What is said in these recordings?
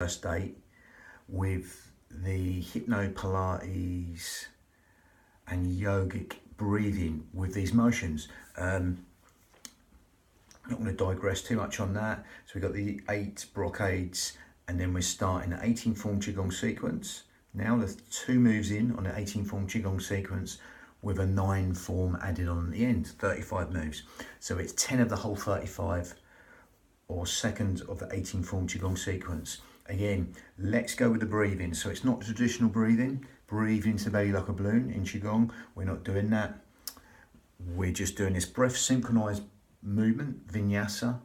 first date with the hypno Pilates and yogic breathing with these motions. I'm not going to digress too much on that. So we've got the 8 brocades, and then we're starting the 18 form Qigong sequence. Now the 2 moves in on the 18 form Qigong sequence with a 9 form added on at the end, 35 moves. So it's 10 of the whole 35 or second of the 18 form Qigong sequence. Again, let's go with the breathing. So it's not traditional breathing. Breathe into the belly like a balloon in Qigong. We're not doing that. We're just doing this breath synchronized movement, vinyasa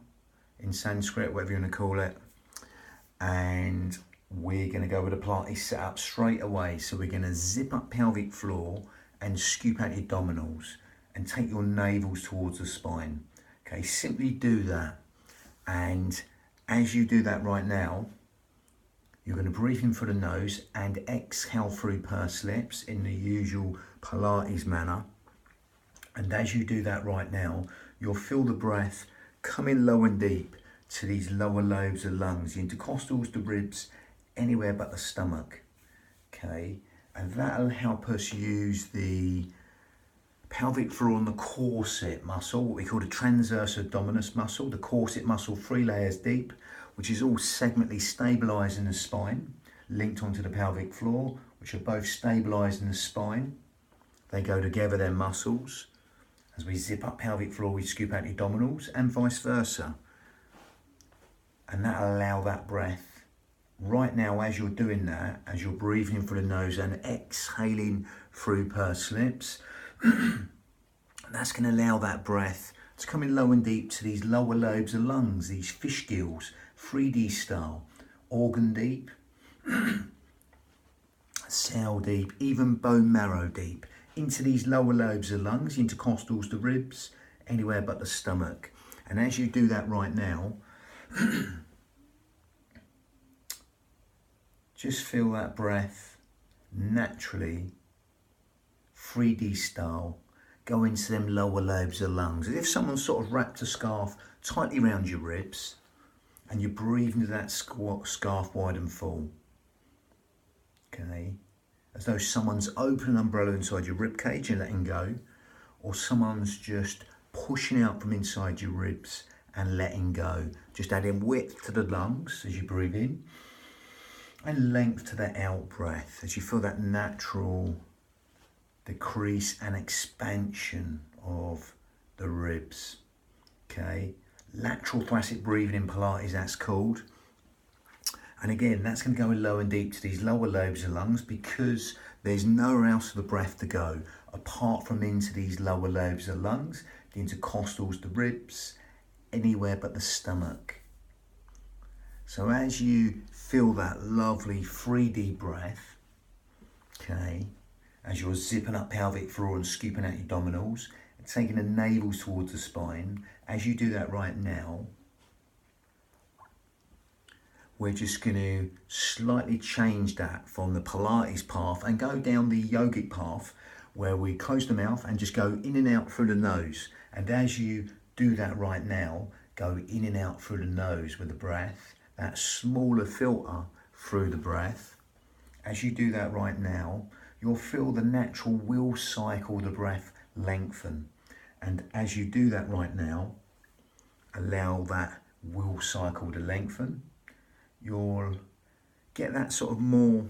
in Sanskrit, whatever you want to call it. And we're going to go with a Pilates setup straight away. So we're going to zip up pelvic floor and scoop out your abdominals and take your navels towards the spine. Okay, simply do that. And as you do that right now, you're going to breathe in through the nose and exhale through pursed lips in the usual Pilates manner. And as you do that right now, you'll feel the breath coming low and deep to these lower lobes of lungs, the intercostals, the ribs, anywhere but the stomach. Okay, and that'll help us use the pelvic floor and the corset muscle, what we call the transverse abdominis muscle, the corset muscle, 3 layers deep, which is all segmentally stabilising the spine, linked onto the pelvic floor, which are both stabilising the spine. They go together, they're muscles. As we zip up pelvic floor, we scoop out the abdominals and vice versa. And that'll allow that breath. Right now, as you're doing that, as you're breathing through the nose and exhaling through pursed lips, that's going to allow that breath to come in low and deep to these lower lobes of lungs, these fish gills, 3D style, organ deep, cell deep, even bone marrow deep, into these lower lobes of lungs, intercostals, the ribs, anywhere but the stomach. And as you do that right now, just feel that breath naturally, 3D style, go into them lower lobes of lungs, as if someone sort of wrapped a scarf tightly around your ribs, and you breathe into that scarf wide and full. Okay, as though someone's opening an umbrella inside your rib cage and letting go, or someone's just pushing out from inside your ribs and letting go. Just adding width to the lungs as you breathe in, and length to the out breath as you feel that natural decrease and expansion of the ribs. Okay, lateral thoracic breathing in Pilates, that's called. And again, that's going to go in low and deep to these lower lobes of lungs, because there's nowhere else for the breath to go apart from into these lower lobes of lungs, the intercostals, the ribs, anywhere but the stomach. So as you feel that lovely 3D breath, okay, as you're zipping up pelvic floor and scooping out your abdominals and taking the navels towards the spine, as you do that right now, we're just going to slightly change that from the Pilates path and go down the yogic path, where we close the mouth and just go in and out through the nose. And as you do that right now, go in and out through the nose with the breath, that smaller filter through the breath. As you do that right now, you'll feel the natural will cycle of the breath lengthen. And as you do that right now, allow that will cycle to lengthen. You'll get that sort of more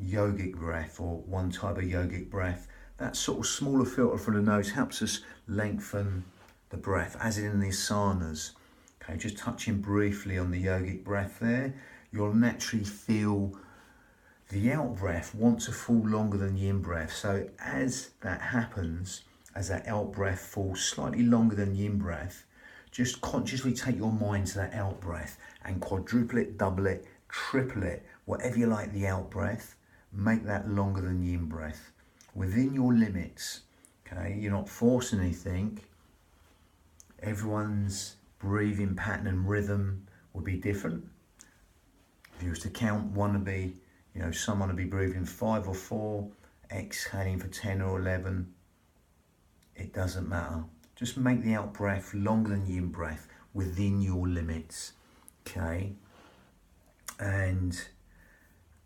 yogic breath, or one type of yogic breath. That sort of smaller filter from the nose helps us lengthen the breath, as in the asanas. Okay, just touching briefly on the yogic breath there, you'll naturally feel the out breath want to fall longer than the in breath. So as that happens, as that out breath falls slightly longer than the in breath, just consciously take your mind to that out breath and quadruple it, double it, triple it, whatever you like the out breath, make that longer than the in breath, within your limits. Okay, you're not forcing anything. Everyone's breathing pattern and rhythm will be different. If you was to count, one would be, someone would be breathing 5 or 4, exhaling for 10 or 11. It doesn't matter. Just make the out breath longer than the in breath, within your limits. Okay. And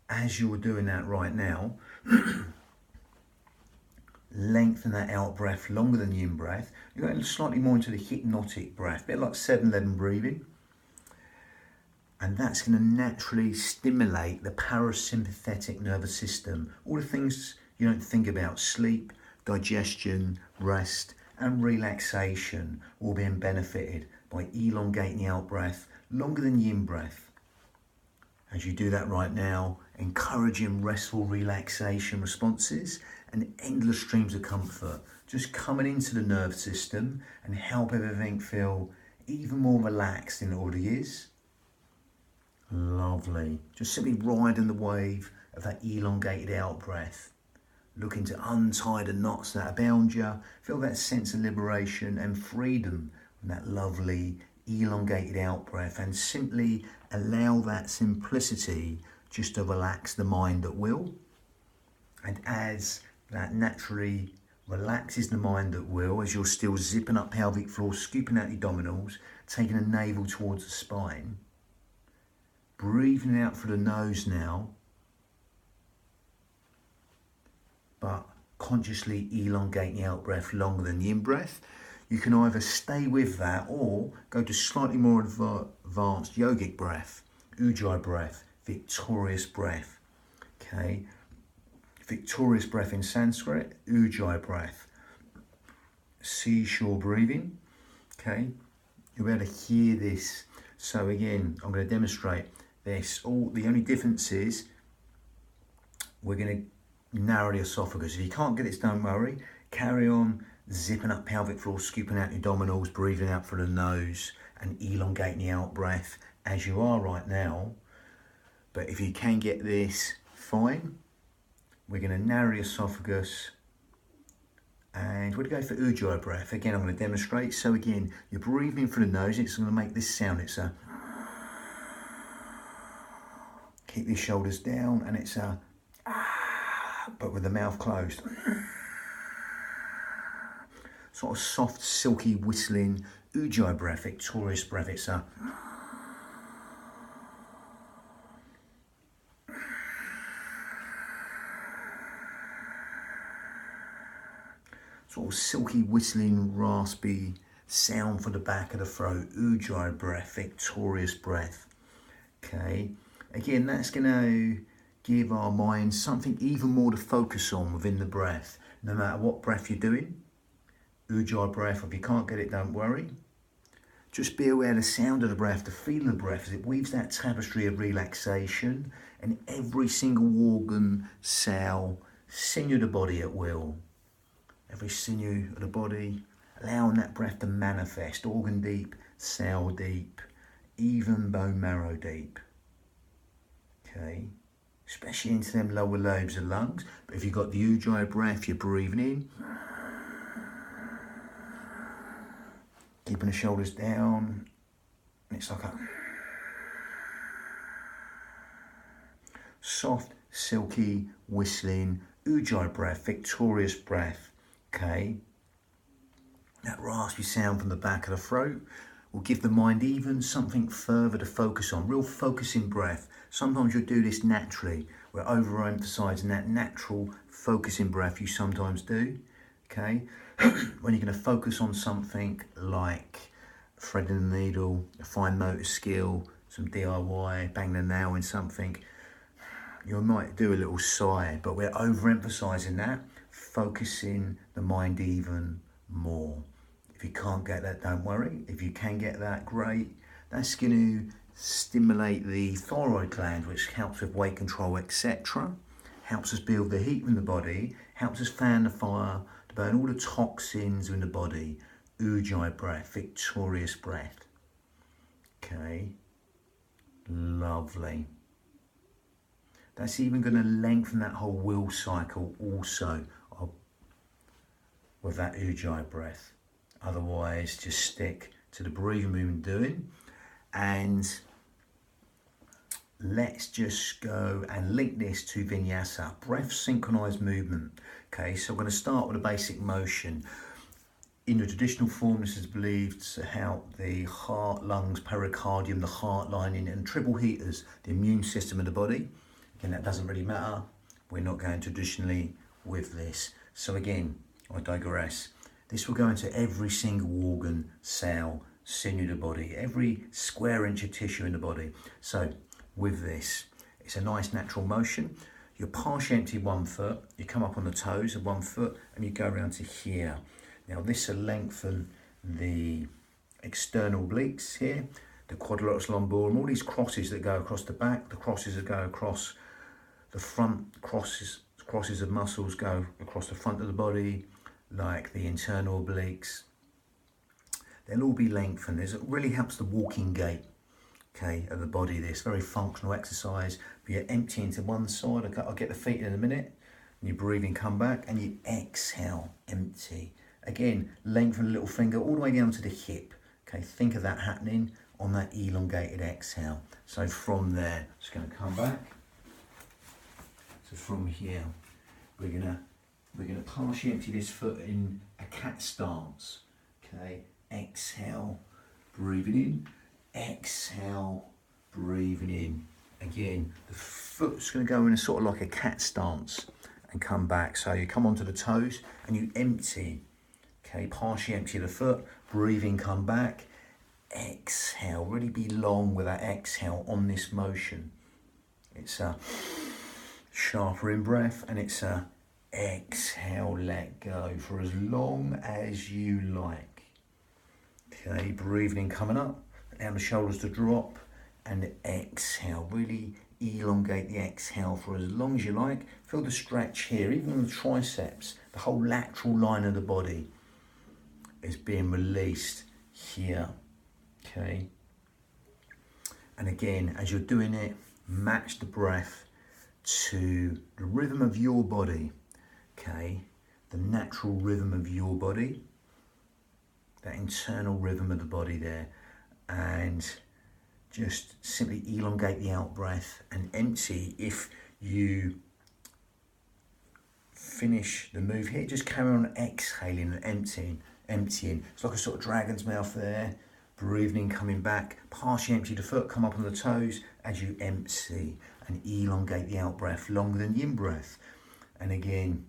as you're doing that right now, lengthen that out breath longer than the in breath. You're going slightly more into the hypnotic breath, a bit like 7-11 breathing. And that's going to naturally stimulate the parasympathetic nervous system. All the things you don't think about: sleep, digestion, rest, and relaxation, all being benefited by elongating the out breath longer than the in breath. As you do that right now, encouraging restful relaxation responses and endless streams of comfort, just coming into the nervous system and help everything feel even more relaxed than it already is. Lovely. Just simply riding the wave of that elongated out breath. Looking to untie the knots that bound you. Feel that sense of liberation and freedom from that lovely elongated out breath, and simply allow that simplicity just to relax the mind at will. And as that naturally relaxes the mind at will, as you're still zipping up pelvic floor, scooping out your abdominals, taking the navel towards the spine, breathing out through the nose now, but consciously elongating the out breath longer than the in breath. You can either stay with that or go to slightly more advanced yogic breath, ujjayi breath, victorious breath. Okay, victorious breath in Sanskrit, ujjayi breath, seashore breathing. Okay, you'll be able to hear this. So again, I'm going to demonstrate this. The only difference is we're going to narrow the esophagus. If you can't get it, don't worry. Carry on zipping up pelvic floor, scooping out the abdominals, breathing out through the nose and elongating the out breath as you are right now. But if you can get this, fine. We're going to narrow the esophagus and we're going to go for ujjayi breath. Again, I'm going to demonstrate. So again, you're breathing in through the nose. It's going to make this sound. It's a... Keep your shoulders down, and it's a... but with the mouth closed. Sort of soft, silky, whistling ujjayi breath, victorious breath. It's a... sort of silky, whistling, raspy sound for the back of the throat. Ujjayi breath, victorious breath. Okay, again, that's going to give our mind something even more to focus on within the breath, no matter what breath you're doing. Ujjayi breath, if you can't get it, don't worry. Just be aware of the sound of the breath, the feeling of the breath as it weaves that tapestry of relaxation in every single organ, cell, sinew of the body at will. Every sinew of the body, allowing that breath to manifest, organ deep, cell deep, even bone marrow deep. Okay, especially into them lower lobes of lungs. But if you've got the ujjayi breath, you're breathing in, keeping the shoulders down, and it's like a soft, silky, whistling ujjayi breath, victorious breath. Okay, that raspy sound from the back of the throat will give the mind even something further to focus on, real focusing breath. Sometimes you'll do this naturally. We're overemphasizing that natural focusing breath you sometimes do. Okay, when you're going to focus on something like threading the needle, a fine motor skill, some DIY, bang the nail in something, you might do a little sigh, but we're overemphasizing that, focusing the mind even more. If you can't get that, don't worry. If you can get that, great. That's going to stimulate the thyroid gland, which helps with weight control, etc. Helps us build the heat in the body, helps us fan the fire, to burn all the toxins in the body. Ujjayi breath, victorious breath. Okay, lovely. That's even going to lengthen that whole will cycle also with that ujjayi breath. Otherwise, just stick to the breathing we've been doing, and let's just go and link this to vinyasa, breath synchronized movement. Okay, so we're going to start with a basic motion. in the traditional form, this is believed to help the heart, lungs, pericardium, the heart lining, and triple heaters, the immune system of the body. Again, that doesn't really matter. We're not going traditionally with this. So again, I digress. This will go into every single organ, cell, sinew of the body, every square inch of tissue in the body. So with this, it's a nice natural motion. You're partially empty one foot, you come up on the toes of one foot and you go around to here. Now this will lengthen the external obliques here, the quadrilateral lumborum, all these crosses that go across the back, the crosses that go across the front, crosses of muscles go across the front of the body, like the internal obliques. They'll all be lengthened. It really helps the walking gait, okay, of the body. This very functional exercise. But you're emptying to one side. I'll get the feet in a minute. And you breathe in, come back, and you exhale, empty. Again, lengthen the little finger all the way down to the hip. Okay, think of that happening on that elongated exhale. So from there, just going to come back. So from here, we're gonna partially empty this foot in a cat stance. Okay, exhale, breathing in, exhale, breathing in. Again, the foot's going to go in a sort of like a cat stance and come back. So you come onto the toes and you empty. Okay, partially empty the foot, breathing, come back, exhale. Really be long with that exhale on this motion. It's a sharper in breath and it's a exhale, let go for as long as you like. Okay, breathing in, coming up, allow the shoulders to drop and exhale. Really elongate the exhale for as long as you like. Feel the stretch here, even on the triceps, the whole lateral line of the body is being released here. Okay, and again, as you're doing it, match the breath to the rhythm of your body. Okay, the natural rhythm of your body, that internal rhythm of the body there, and just simply elongate the out breath and empty. If you finish the move here, just carry on exhaling and emptying. It's like a sort of dragon's mouth there. Breathing in, coming back, partially empty the foot, come up on the toes as you empty and elongate the out breath longer than the in breath. And again,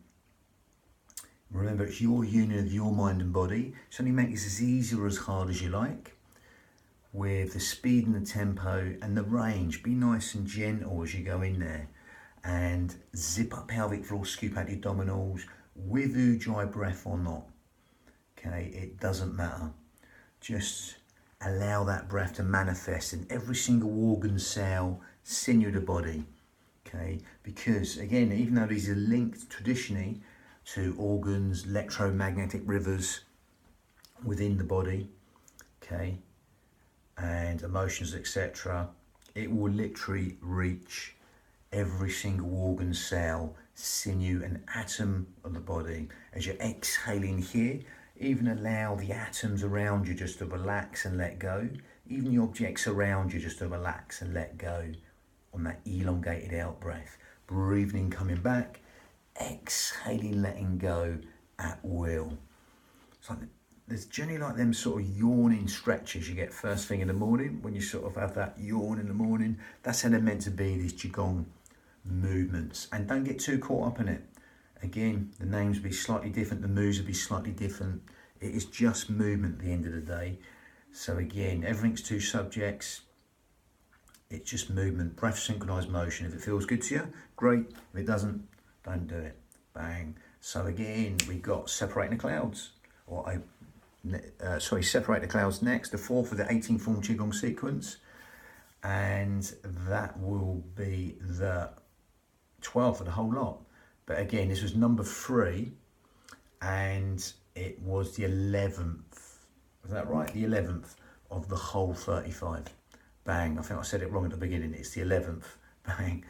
remember, it's your union of your mind and body. So only make this as easy or as hard as you like. With the speed and the tempo and the range, be nice and gentle as you go in there. And zip up pelvic floor, scoop out the abdominals, with ujjayi breath or not. Okay, it doesn't matter. Just allow that breath to manifest in every single organ, cell, sinew of the body. Okay, because again, even though these are linked traditionally to organs, electromagnetic rivers within the body, okay, and emotions, etc., it will literally reach every single organ, cell, sinew and atom of the body. As you're exhaling here, even allow the atoms around you just to relax and let go. Even the objects around you just to relax and let go on that elongated out breath. Breathing in, coming back, exhaling, letting go at will. It's like there's generally like them sort of yawning stretches you get first thing in the morning when you sort of have that yawn in the morning. That's how they're meant to be, these qigong movements. And don't get too caught up in it. Again, the names will be slightly different, the moves will be slightly different. It is just movement at the end of the day. So again, everything's two subjects. It's just movement, breath, synchronized motion. If it feels good to you, great. If it doesn't, don't do it. Bang. So again, we've got separating the clouds, or separate the clouds next, the fourth of the 18 form qigong sequence, and that will be the 12th of the whole lot. But again, this was number 3, and it was the 11th. Is that right? The 11th of the whole 35. Bang. I think I said it wrong at the beginning. It's the 11th. Bang.